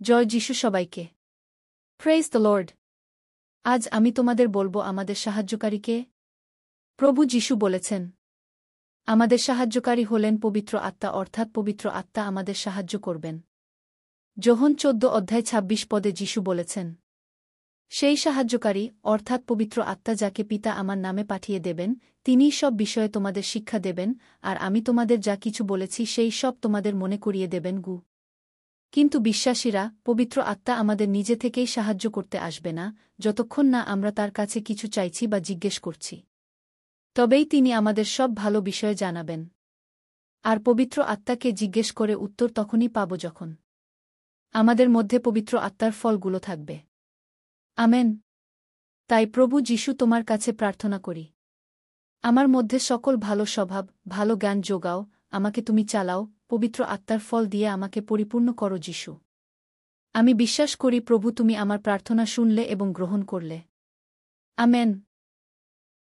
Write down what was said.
জয় যিশু সবাইকে। Praise the Lord. আজ আমি তোমাদের বলবো আমাদের সাহায্যকারীকে। প্রভু যিশু বলেছেন, আমাদের সাহায্যকারী হলেন পবিত্র আত্মা, অর্থাৎ পবিত্র আত্মা আমাদের সাহায্য করবেন। যোহন 14 অধ্যায় 26 পদে যিশু বলেছেন, সেই সাহায্যকারী অর্থাৎ পবিত্র আত্মা যাকে পিতা আমার নামে পাঠিয়ে দেবেন, তিনিই সব বিষয়ে তোমাদের শিক্ষা দেবেন, আর আমি তোমাদের যা কিছু বলেছি সেই সব তোমাদের মনে করিয়ে দেবেন। কিন্তু বিশ্বাসীরা, পবিত্র আত্মা আমাদের নিজে থেকেই সাহায্য করতে আসবে না, যতক্ষণ না আমরা তার কাছে কিছু চাইছি বা জিজ্ঞেস করছি। তবেই তিনি আমাদের সব ভালো বিষয়ে জানাবেন। আর পবিত্র আত্মাকে জিজ্ঞেস করে উত্তর তখনই পাব যখন আমাদের মধ্যে পবিত্র আত্মার ফলগুলো থাকবে। আমেন। তাই প্রভু যিশু তোমার কাছে প্রার্থনা করি, আমার মধ্যে সকল ভালো স্বভাব, ভালো জ্ঞান যোগাও, আমাকে তুমি চালাও, পবিত্র আত্মার ফল দিয়ে আমাকে পরিপূর্ণ করো যিশু। আমি বিশ্বাস করি প্রভু তুমি আমার প্রার্থনা শুনলে এবং গ্রহণ করলে। আমেন।